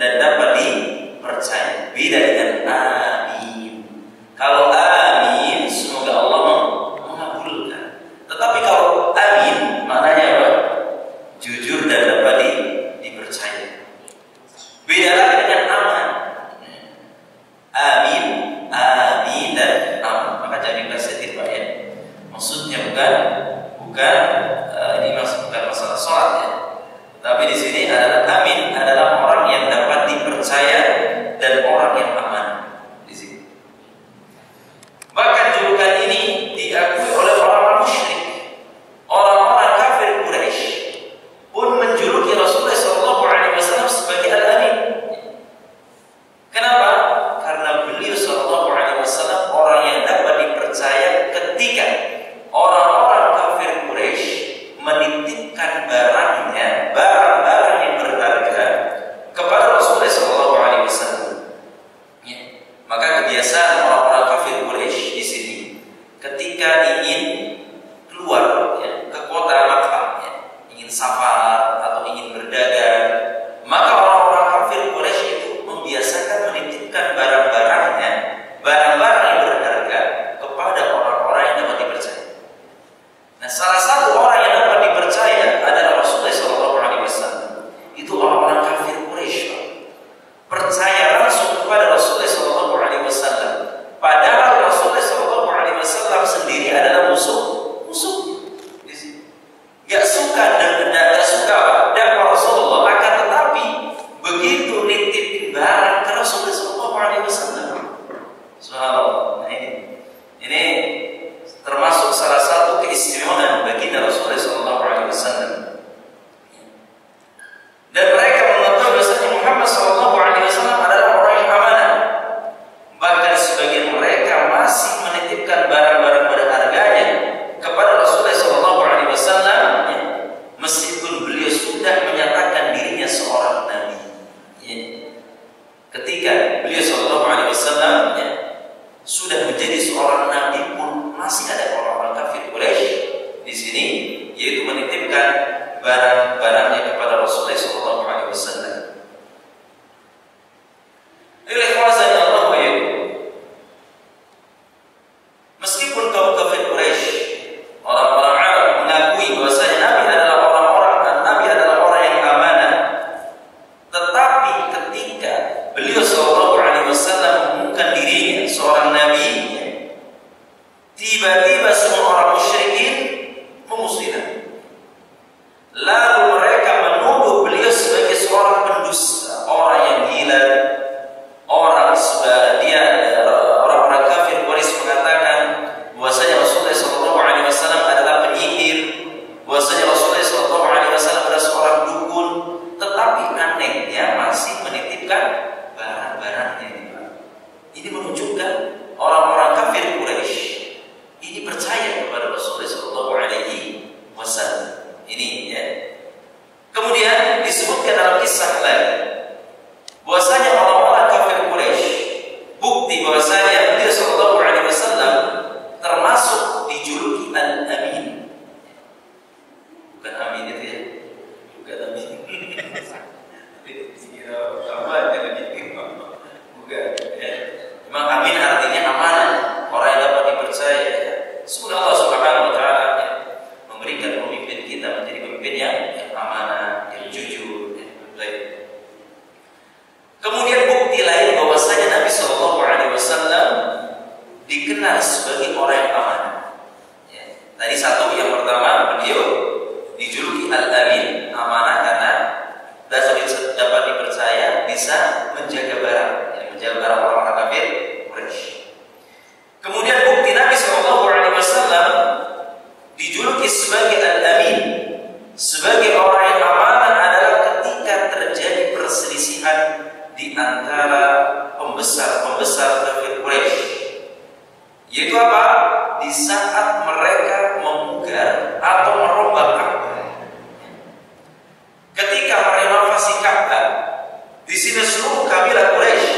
dan dapat dipercaya. Beda dengan amin. Kalau amin, semoga Allah mengabulkan. Tetapi kalau amin, maknanya apa? Jujur dan dapat dipercaya. Beda lagi dengan aman. Amin, amin dan aman. Maka jangan diplesetin Pak ya. Maksudnya bukan ini bukan masalah sholat ya. Tapi di sini adalah amin adalah orang yang dapat dipercaya dan orang yang aman di sini. Bahkan julukan ini diakui oleh orang-orang musyrik, orang-orang kafir Quraisy pun menjuluki Rasulullah SAW sebagai Al-Amin. Kenapa? Karena beliau SAW orang yang dapat dipercaya ketika orang-orang kafir Quraisy menitipkan barang-barang yang berharga kepada Rasulullah SAW. Ya. Maka kebiasaan orang-orang kafir Quraisy di sini ketika ingin keluar ya, ke kota Makkah, ya, ingin safar atau ingin berdagang, maka orang-orang kafir Quraisy itu membiasakan menitipkan barang-barangnya, barang-barang yang berharga kepada orang-orang yang dapat dipercaya. Nah, salah satu orang yang dapat dipercaya adalah Rasulullah SAW. Itu orang-orang kafir Quraisy. Percaya langsung kepada Rasulullah SAW. Padahal Rasulullah SAW sendiri adalah musuh. Gak suka dakwah Rasulullah. Akan tetapi begitu nitip barang ke Rasulullah SAW. Subhanallah. Nah, ini termasuk salah satu keistimewaan baginda Rasulullah SAW. Dan mereka mengetahui bahwasanya Muhammad SAW adalah orang yang amanah. Bahkan sebagian mereka masih menitipkan barang-barang berharganya kepada Rasulullah SAW, meskipun beliau sudah menyatakan dirinya seorang nabi. Ketika beliau SAW sudah menjadi seorang nabi pun masih ada orang-orang kafir Quraisy di sini, yaitu menitipkan barang-barangnya kepada Rasulullah SAW. Meskipun kaum kafir Quraisy, orang-orang Arab mengakui bahwasanya Nabi adalah orang yang amanah, tetapi ketika beliau SAW mengumumkan dirinya seorang nabi, tiba-tiba semua orang musyrikin memusuhinya. Lalu mereka menuduh beliau sebagai seorang pendusta, orang yang gila, orang-orang kafir Quraisy mengatakan bahwasanya Rasulullah SAW adalah penyihir, bahwasanya Rasulullah SAW adalah seorang dukun, tetapi anehnya masih menitipkan barang-barangnya. Ini menunjukkan orang-orang kafir Quraisy ini percaya kepada Rasulullah SAW. Ini ya. Kemudian disebutkan dalam kisah lain bahwasanya orang-orang kafir Quraisy, bukti bahwasanya beliau SAW termasuk dijuluki Al-Amin. Bukan Amin itu ya, bukan Amin. Bukan. Ya. Memang Amin artinya amanah, orang yang dapat dipercaya. Semoga Allah Subhanahu Wa Taala memberikan pemimpin kita menjadi pemimpin yang amanah, yang jujur, yang baik. Kemudian bukti lain bahwasanya Nabi SAW dikenal sebagai orang yang amanah. Ya. Tadi satu, yang pertama beliau dijuluki Al-Amin, amanah karena dapat dipercaya, bisa menjaga barang, ya, menjaga barang orang-orang kafir Quraisy. Kemudian bukti Nabi SAW dijuluki sebagai Al-Amin, sebagai orang yang amanah adalah ketika terjadi perselisihan di antara pembesar-pembesar kafir Quraisy. Yaitu apa? Di saat mereka memugar atau merombak Ka'bah. Ketika merenovasi Ka'bah, di sini seluruh kabilah Quraisy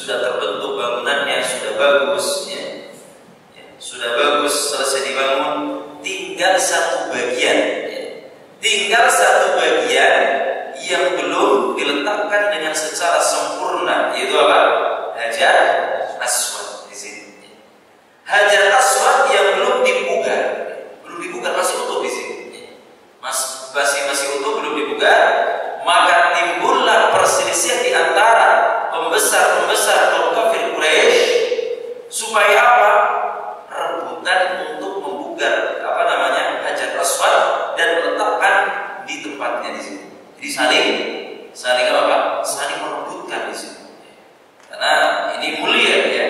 sudah terbentuk bangunannya, sudah bagus, ya. Sudah bagus, selesai dibangun, tinggal satu bagian, ya. Tinggal satu bagian yang belum diletakkan dengan secara sempurna, yaitu apa? Hajar Aswad di sini. Hajar Aswad yang belum dipugar, masih utuh di sini. Masih utuh, belum dipugar, maka timbullah perselisihan di antara pembesar kaum kafir Quraisy supaya apa? Rebutan untuk mempugar Hajar Aswad dan meletakkan di tempatnya di sini. Jadi saling apa? Saling merebutkan di sini. Karena ini mulia, ya.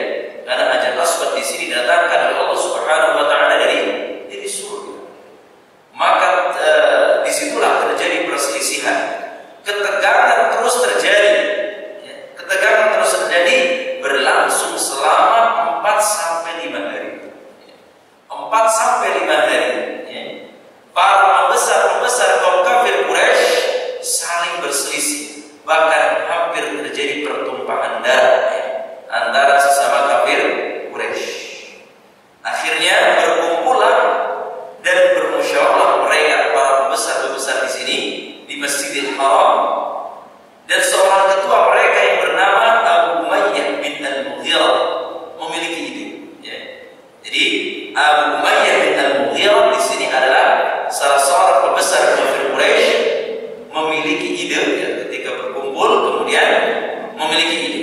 Karena Hajar Aswad di sini datangkan oleh Allah Subhanahu wa taala dari surga. Maka disitulah terjadi perselisihan. Ketegangan terus terjadi. Ya. Ketegangan terus terjadi berlangsung selama 4 sampai 5 hari. 4 sampai 5 hari. Ya. Para pembesar kaum kafir Quraisy saling berselisih, bahkan hampir terjadi pertumpahan darah, ya, antara sesama kafir Quraisy. Akhirnya berkumpullah dan bermusyawarah mereka, para pembesar di sini di Masjidil Haram, dan seorang ketua mereka yang bernama Abu Umayyah bin Al-Mughirah memiliki ide. Ya. Jadi Abu Umayyah bin Al-Mughirah di sini adalah salah seorang pembesar kafir Quraisy, memiliki ide, ya, ketika berkumpul kemudian memiliki ide.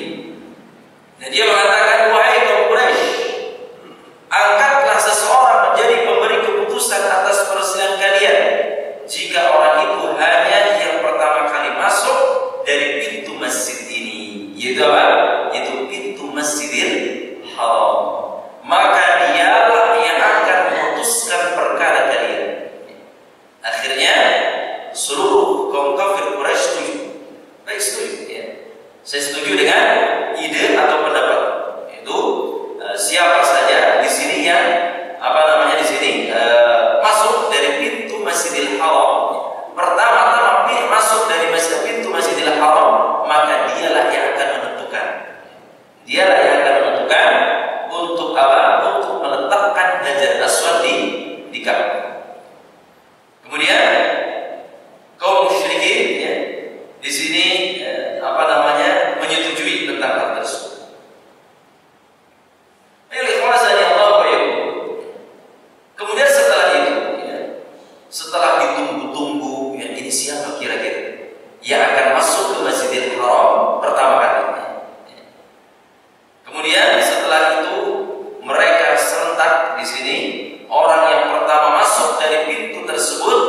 Dan dia mengatakan, wahai kaum Quraisy, angkatlah seseorang menjadi pemberi keputusan atas perselisihan kalian. Jika orang itu hanya yang pertama kali masuk dari pintu masjid ini, yaitu apa? Itu pintu Masjidil Haram, maka dialah yang akan memutuskan perkara kalian. Akhirnya seluruh kaum kafir Quraisy setuju. Baik, setuju, ya. Saya setuju dengan ide atau pendapat. Itu siapa saja di sini yang di sini masuk dari pintu Masjidil Haram, pertama-tama masuk dari pintu Masjidil Haram, maka dialah yang akan menentukan. Dialah yang akan menentukan untuk apa? Untuk meletakkan Hajar Aswad di Ka'bah. Kemudian kaum musyrikin, ya, di sini menyetujui tentang hal tersebut. Kemudian setelah itu, ya, setelah ditunggu-tunggu, ya, ini siapa kira-kira yang akan masuk ke Masjidil Haram pertama kalinya? Ya. Kemudian setelah itu mereka serentak di sini. Orang yang pertama masuk dari pintu tersebut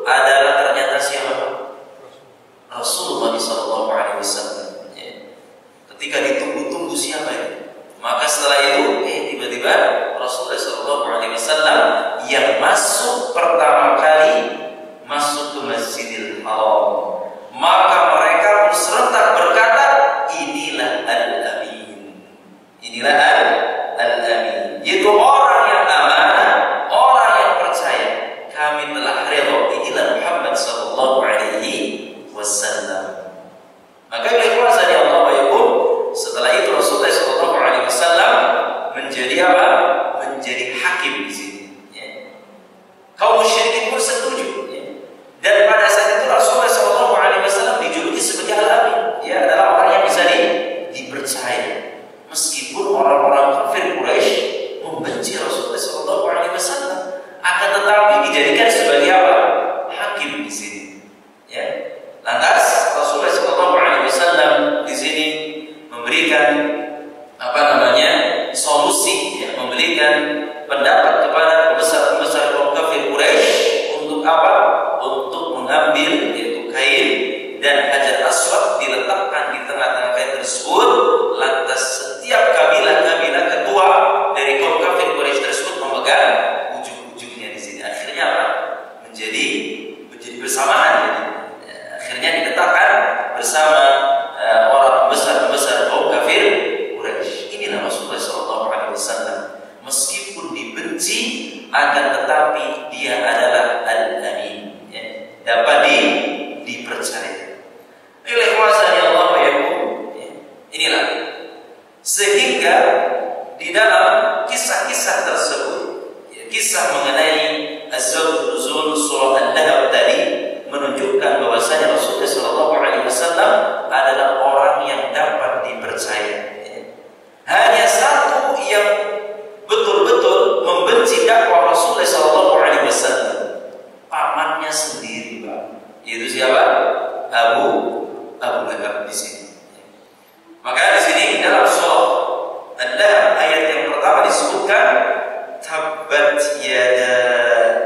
adalah ternyata siapa? Rasulullah SAW. Ya. Ketika ditunggu-tunggu siapa ya? Maka setelah itu tiba-tiba Rasulullah SAW yang masuk pertama kali masuk ke Masjidil Haram. Maka mereka pun serentak berkata, inilah Al-Amin. Inilah Al-Amin. Yaitu orang yang amanah, orang yang percaya. Kami telah redha, inilah Muhammad SAW. Maka setelah itu Rasulullah SAW menjadi apa? Menjadi hakim di sini. Ya. Kaum musyrikin pun setuju. Ya. Dan pada saat itu Rasulullah SAW dijuluki sebagai Al-Amin. Ya, adalah orang yang bisa dipercaya. Meskipun orang-orang kafir Quraisy membenci Rasulullah SAW, akan tetapi dijadikan sebagai apa? Hakim di sini. Ya. Lantas Rasulullah SAW di sini memberikan solusi, ya, memberikan pendapat kepada pembesar kaum kafir Quraisy untuk apa? Untuk mengambil, yaitu kain dan Hajar Aswad diletakkan di tengah-tengah kain tersebut. Lantas setiap kabilah ketua dari kaum kafir Quraisy tersebut memegang ujung-ujungnya di sini. Akhirnya apa? Menjadi bersamaan. Jadi, akhirnya diletakkan bersama orang pembesar kaum kafir Quraisy. Inilah Rasulullah SAW. Meskipun dibenci, akan tetapi dia adalah Al-Amin, ya, dapat dipercaya. Inilah Sehingga di dalam kisah-kisah tersebut, kisah mengenai asbab nuzul surah Al-Lahab tadi menunjukkan bahwasanya Rasulullah SAW adalah orang yang dapat dipercaya. Hanya satu yang betul-betul membenci dakwah Rasulullah SAW, pamannya sendiri, Pak. Yaitu siapa? Abu Lahab di sini. Maka di sini dalam surah Al-Lahab ayat yang pertama disebutkan tabbat yada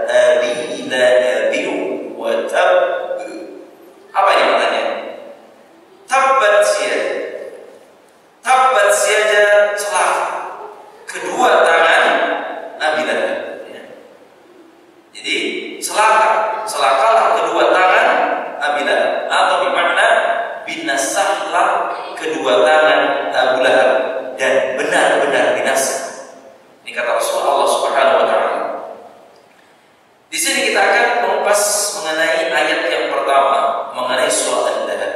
abi lahabi wa tab. Apa ini maknanya? Tabbat yada celaka kedua tangan Abi Lahab. Jadi celakalah kedua tangan Abi Lahab, atau bermakna binasahlah kedua tangan Abu Lahab dan benar-benar binasa. Ini kata Rasulullah Subhanahu wa taala. Di sini kita akan mengupas mengenai ayat yang pertama mengenai surah Al-Lahab.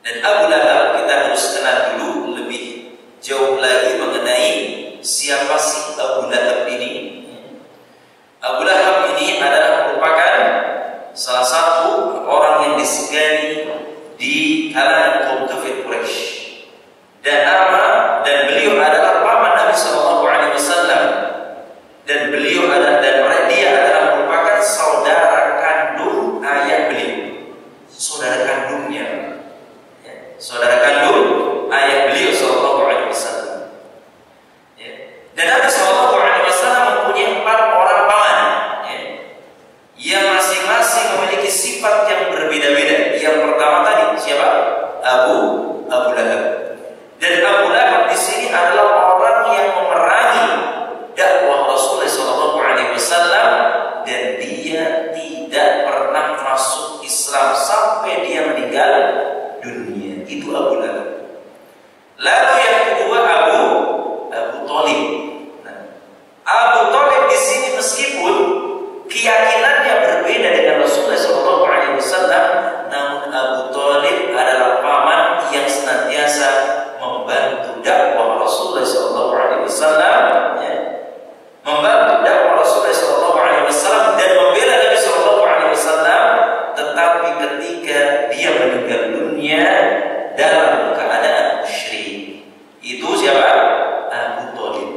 Dan Abu Lahab kita harus kenal dulu lebih jauh lagi mengenai siapa sih Abu Lahab ini. Abu Lahab ini adalah merupakan salah satu orang yang disegani di kalangan kaum kafir Quraisy. Dan beliau adalah paman Nabi SAW. Dan beliau adalah dia adalah merupakan saudara kandung ayah beliau. Saudara kandungnya. Saudara kandung ayah beliau SAW. Dan Nabi SAW mempunyai 4 orang paman, yang masing-masing memiliki sifat yang berbeda-beda. Yang pertama tadi siapa? Abu Lahab. Dan Abu Lahab di sini adalah orang yang memerangi dakwah Rasulullah SAW, dan dia tidak pernah masuk Islam sampai dia meninggal dunia. Itu Abu Lahab. Lalu yang kedua Abu Thalib. Abu Thalib di sini meskipun keyakinannya berbeda dengan Rasulullah SAW, namun Abu Thalib adalah paman yang senantiasa membantu dakwah Rasulullah SAW, membantu dakwah Rasulullah SAW dan membela Nabi SAW. Tetapi ketika dia meninggal dunia dalam keadaan musyrik, itu siapa? Abu Thalib.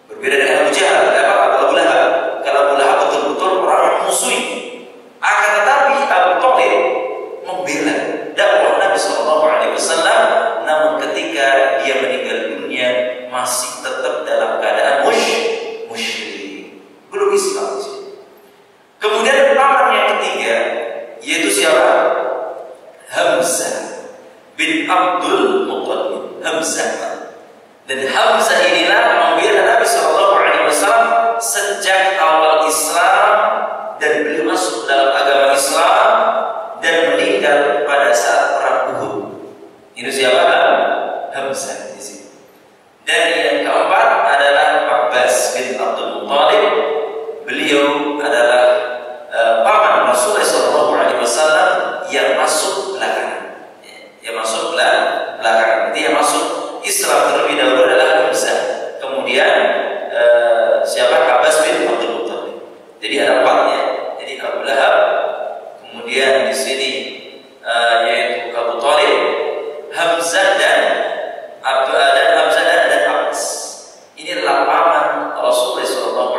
Berbeda dengan Abu Jahal. Abu Lahab. Kalau Abu Lahab betul-betul orang yang musuhi. Akan tetapi Abu Thalib membela dakwah Nabi SAW, namun ketika dia meninggal dunia masih tetap dalam keadaan musyrik, belum Islam. Kemudian paman yang ketiga yaitu siapa? Hamzah bin Abdul Muttalib. Dan Hamzah inilah membela Nabi SAW sejak awal Islam, dan beliau masuk dalam agama Islam dan meninggal pada saat perang Uhud. Itu siapa? Hamzah di sini. Dan yang keempat adalah Abbas bin Abdul Muttalib. Beliau adalah paman Rasulullah SAW yang masuk belakangan. Jadi yang masuk Islam terlebih dahulu adalah Hamzah. Kemudian siapa? Abbas bin Abdul Muttalib. Jadi ada 4 ya. Jadi Abu Lahab, kemudian di sini yaitu Abu Thalib, Hamzah dan Abbas. Ini adalah paman Rasulullah SAW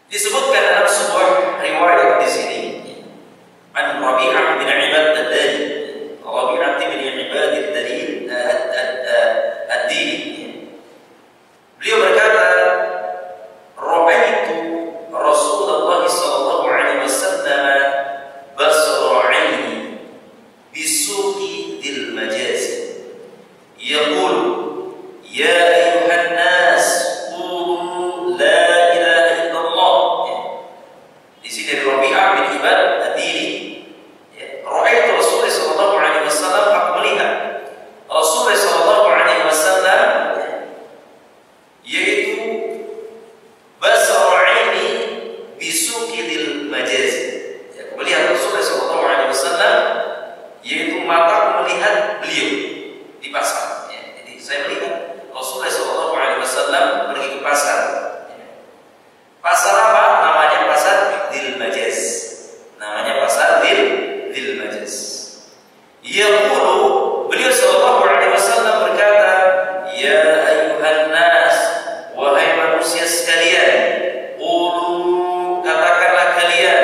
Disebutkan dalam sebuah riwayat di sini, an Rabi'ah bin Ibad ad-Dali, Rabi'ah bin Ibad ad-Dali, beliau berkata, "Ra'aitu Rasulullah sallallahu alaihi wasallam basra 'aini bi suqi dil majaz, yaqul ya ayuhan nas qulu la ilaha illallah." Di sini dari Rabi'ah bin Ibad ad-Dili, ra'aitu Rasulullah sallallahu alaihi wasallam, aku melihat Rasulullah sallallahu alaihi wasallam yaitu basara'ini bisukidil majaz. Aku melihat Rasulullah sallallahu alaihi wasallam yaitu mataku melihat beliau di pasar. Jadi saya melihat Rasulullah sallallahu alaihi wasallam pergi ke pasar. Pasar apa? Namanya pasar Dil Majaz. Namanya pasar Dil Majaz. Yaqulu, beliau sallallahu alaihi wasallam berkata, ya ayuhan nas, wahai manusia sekalian, qulu, katakanlah kalian,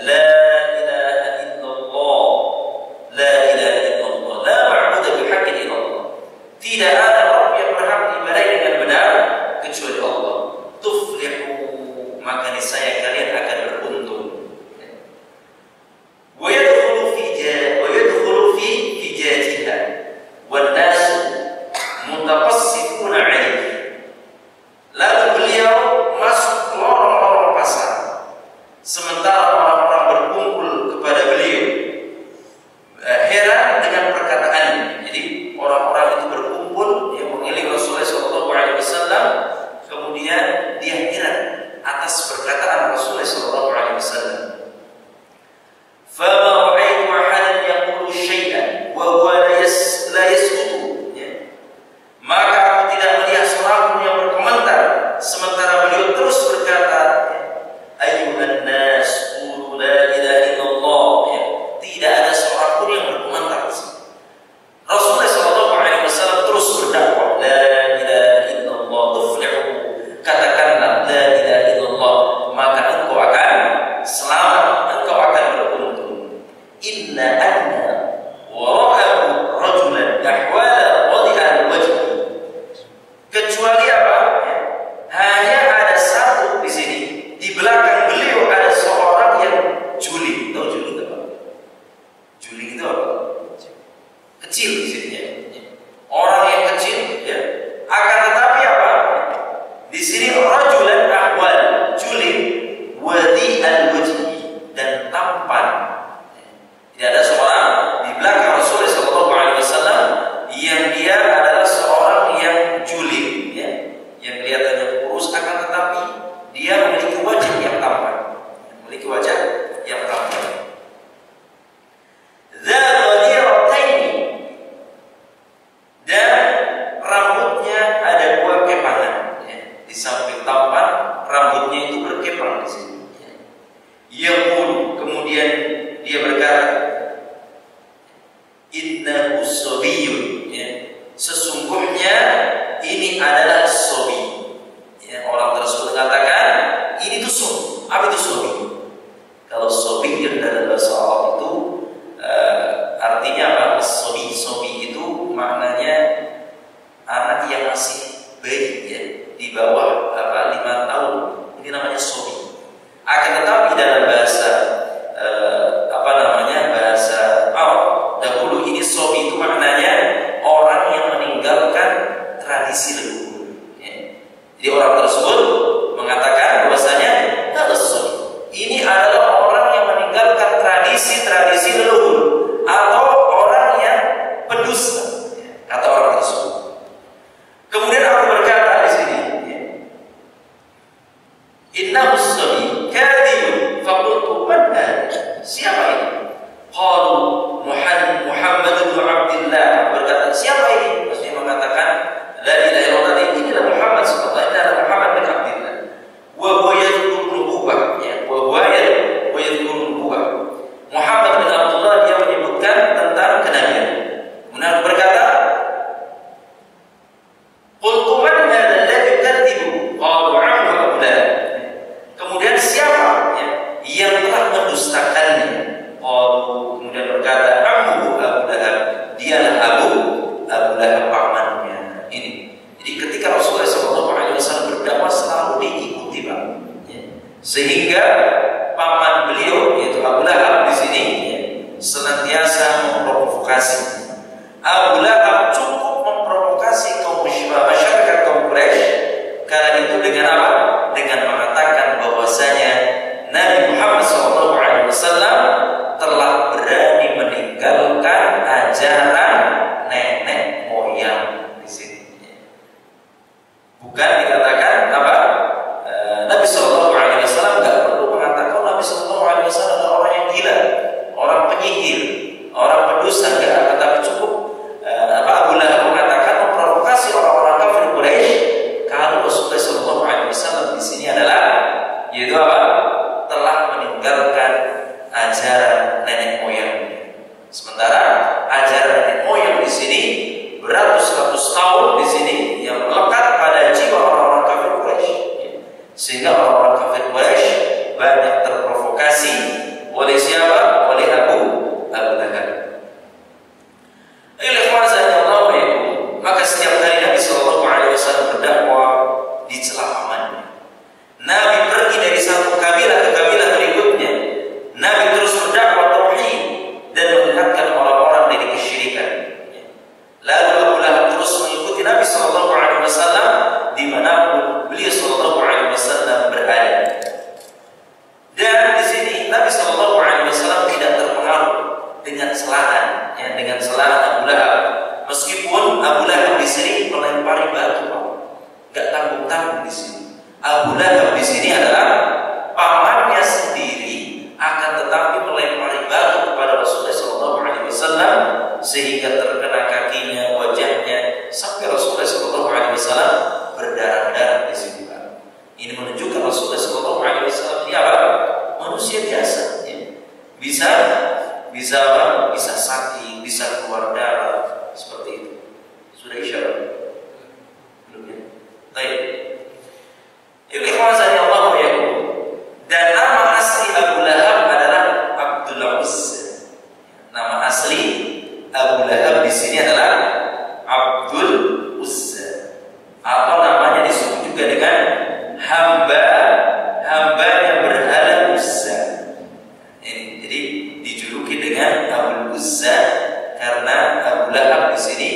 la ilaha illallah, la ilaha illallah, la ma'budu bihaqqin illallah. Tidak ada Rabb yang berhak diibadahi dengan benar kecuali Allah. Tuflihu, maka niscaya kalian akan beruntung. Wa yadkhulu fi fijajiha wan nasu mutafassifuna 'alaihi. Lalu beliau masuk ke lorong-lorong pasar, sementara orang-orang berkumpul kepada beliau, heran dengan perkataannya. Jadi orang-orang itu berkumpul yang mengelilingi Rasulullah SAW, kemudian dia heran atas perkataan Rasulullah SAW. Fama ra'aitu ahadan yaqulu syai'an wa huwa la yaskutu. Maka aku tidak melihat seorang pun yang berkomentar sementara beliau terus berkata, ayuhan nas qulu la ilaha illallah. Tidak ada seorang pun yang berkomentar. Rasulullah SAW terus berdakwah, la ilaha illallah tuflihu, katakanlah la ilaha illallah, maka engkau akan selamat, engkau akan beruntung. Inna anna wara'ahu rajulan ahwala wadi'al wajhi. Kecuali apa? Hanya ada satu di sini, di belakang beliau ada seorang yang juling. Tahu juling itu apa? Juling itu apa? Kecil di sini ya. Orang yang kecil ya. Akan tetapi apa? Di sini rajulan ahwal, juling, wadi'al wajhi, dan tampan. Tidak ada seorang di belakang Rasulullah SAW yang dia adalah seorang yang juling, ya, yang kelihatannya kurus, akan tetapi dia memiliki wajah yang tampan, memiliki wajah yang tampan. Dzaqadirataini, dan rambutnya ada dua kepangan, ya. Di samping tampan, rambutnya itu berkepang di sini. Yaqul, kemudian dia berkata, innahu sobiyyun, ya, sesungguhnya ini adalah sobi. Ya, orang tersebut mengatakan ini tuh sobi. Apa itu sobi? Kalau sobi dalam bahasa Arab itu artinya apa? Sobi itu maknanya anak yang masih bayi, ya, di bawah 5 tahun. Ini namanya sobi. Akan tetapi dalam bahasa bahasa Arab dahulu, ini sobi itu maknanya orang yang meninggalkan tradisi leluhur, ya. Jadi orang tersebut mengatakan bahwasanya ini adalah orang yang meninggalkan tradisi leluhur atau orang yang pendusta, ya, kata orang tersebut. Kemudian aku berkata di sini, ya, innahu sabi kadhibun faqultu man sehingga paman beliau yaitu Abu Lahab di sini senantiasa memprovokasi. Abu Lahab cukup memprovokasi kaum masyarakat kaum Quraisy karena itu dengan apa? Dengan mengatakan bahwasanya Nabi Muhammad SAW telah berani meninggalkan ajaran nenek moyang di sini. Bukan dikatakan apa? Nabi SAW nggak perlu mengatakan Nabi SAW adalah orang yang gila, orang penyihir, orang pendusta, enggak. Tetapi cukup Abu Lahab mengatakan memprovokasi orang-orang kafir Quraisy kalau Rasulullah SAW di sini adalah yaitu apa? Telah meninggalkan ajaran nenek moyang. Sementara ajaran nenek moyang di sini beratus-ratus tahun di sini yang melekat pada jiwa orang-orang kafir Quraisy, sehingga orang-orang kafir Quraisy banyak terprovokasi oleh siapa? Oleh Abu Lahab. Maka setiap hari Nabi SAW berdakwah di celah pamannya. Nabi pergi dari satu kabilah ke kabilah berikutnya. Nabi terus berdakwah tauhid dan mengingatkan orang-orang dari kesyirikan. Lalu Abu Lahab terus mengikuti Nabi SAW dimanapun beliau SAW berada. Dan di sini Nabi SAW tidak terpengaruh dengan celahan, dengan celahan Abu Lahab. Meskipun Abu Lahab di sini melempari batu, nggak tanggung-tanggung di sini. Abu Lahab di sini adalah pamannya sendiri, akan tetapi melempari batu kepada Rasulullah SAW sehingga terkena kakinya, wajahnya, sampai Rasulullah SAW berdarah-darah di sini. Ini menunjukkan Rasulullah SAW ini apa? Manusia biasa, bisa apa? Bisa sakit, bisa keluar darah. Seperti itu. Sudah isyarat? Belum ya? Baik. Ikhwazani Allah wa yakum. Dan nama asli Abu Lahab adalah Abdul Uzza. Nama asli Abu Lahab di sini adalah Abdul Uzza. Atau namanya disebut juga dengan hamba yang berhala Uzza. Jadi dijuluki dengan Abdul Uzza karena Abu Lahab di sini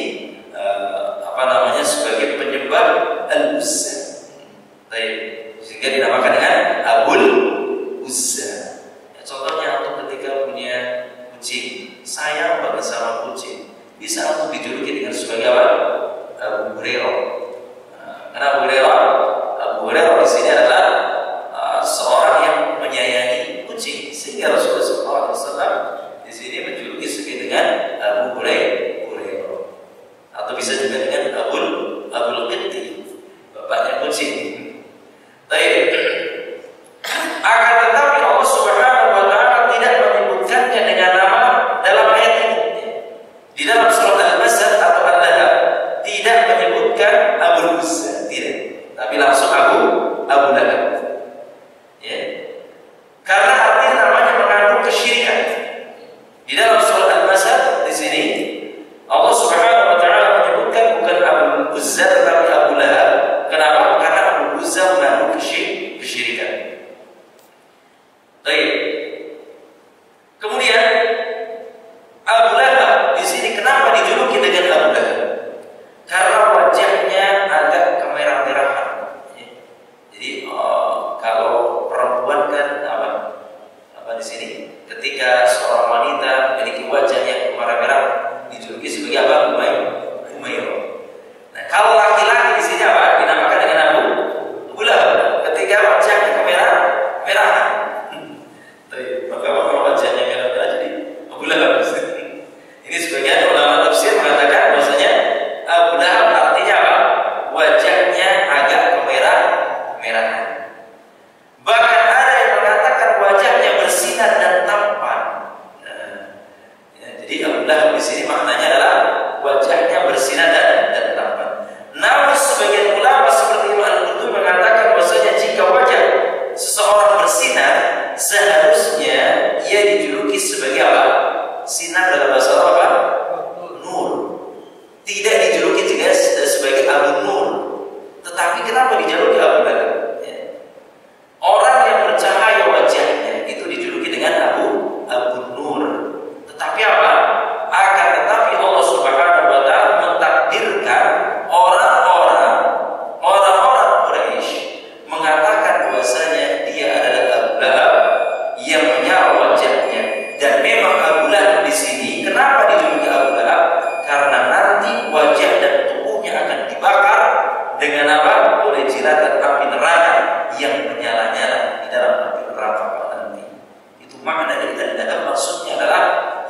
sebagai penyebab Al-Uzza. Baik, sehingga dinamakan dengan Abul Uzza. Contohnya untuk ketika punya kucing, sayang banget sama kucing, bisa untuk dijuluki dengan sebagai apa? Abu Hurairah. Karena Abu Hurairah di sini adalah seorang yang menyayangi kucing, sehingga Rasulullah SAW di sini menjuluki sebagai dengan Abu Hurairah, atau bisa juga dengan Abul Qitti, bapaknya kucing. Baik. Akan tetapi Allah Subhanahu wa taala tidak menyebutkannya dengan nama dalam ayat ini. Di dalam surat Al-Masad atau Al-Lahab tidak menyebutkan Abul Uzza, tidak. Tapi langsung Abu Lahab. Ya. Karena artinya namanya mengandung kesyirikan. Di dalam surat Al-Masad di sini Allah Subhanahu wa taala menyebutkan bukan Abul Uzza tetapi Abu Lahab. Kenapa? Karena Abul Uzza mengandung kesyirikan. Baik. Kemudian Abu Lahab di sini kenapa dijuluki dengan Abu Lahab? Karena wajahnya agak kemerah-merahan. Jadi kalau perempuan kan apa di sini? Ketika seorang wanita memiliki wajah yang kemerah-merah dijuluki sebagai apa? Umairah. Nah, kalau laki-laki di sini apa? Dinamakan dengan Abu Lahab. Ketika wajahnya kemerah-merahan. Maka kalau wajahnya merah-merah jadi Abu Lahab. Ini sebagian ulama tafsir mengatakan bahwasanya Abu Lahab artinya apa? Wajahnya agak kemerah-merahan. Bahkan ada yang mengatakan wajahnya bersinar dan tampan. Jadi Abu Lahab di sini maknanya adalah wajahnya bersinar dan tampan. Namun sebagian ulama seperti Imam Al-Qurtubi mengatakan bahwasanya jika wajah seseorang bersinar, seharusnya ia dijuluki sebagai apa? Sinar dalam bahasa Arab apa? Nur. Tidak dijuluki juga sebagai Abu Nur. Tetapi kenapa dijuluki Abu Lahab? Orang yang bercahaya memang Abu Lahab di sini kenapa dijuluki Abu Lahab? Karena nanti wajah dan tubuhnya akan dibakar dengan apa? Oleh jilatan api neraka yang menyala-nyala di dalam api neraka nanti. Itu makna dari tanda maksudnya adalah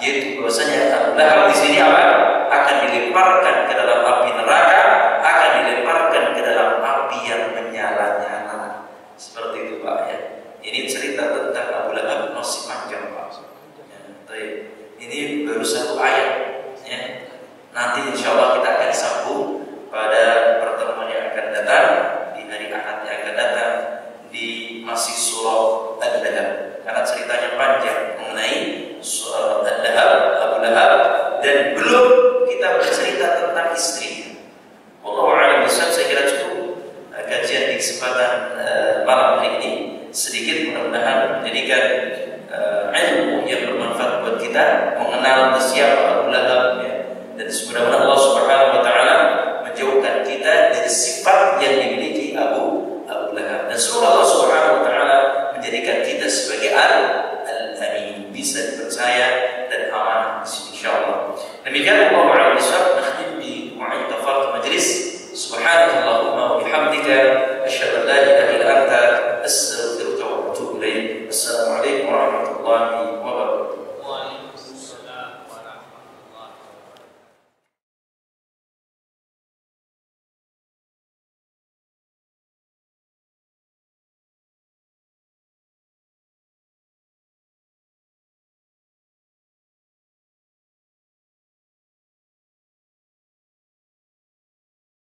yaitu bahwasanya Abu Lahab di sini apa? Akan dilemparkan ke dalam api neraka, akan dilemparkan ke dalam api yang menyala-nyala. Seperti itu Pak ya. Ini cerita tentang Abu Lahab masih panjang Pak. Ya, ini baru satu ayat. Ya. Nanti insya Allah kita akan sambung pada pertemuan yang akan datang di hari Ahad yang akan datang di masih surah Al-Lahab. Karena ceritanya panjang mengenai surah Al-Lahab, Abu Lahab, dan belum kita bercerita tentang istrinya. Wallahu a'lam bishawab. Saya kira cukup kajian di kesempatan malam hari ini. Sedikit mudah-mudahan menjadikan ilmu yang bermanfaat buat kita mengenal siapa Abu Lahab ya. Dan semoga Allah Subhanahu wa taala menjauhkan kita dari sifat yang dimiliki Abu Lahab. Dan semoga Allah Subhanahu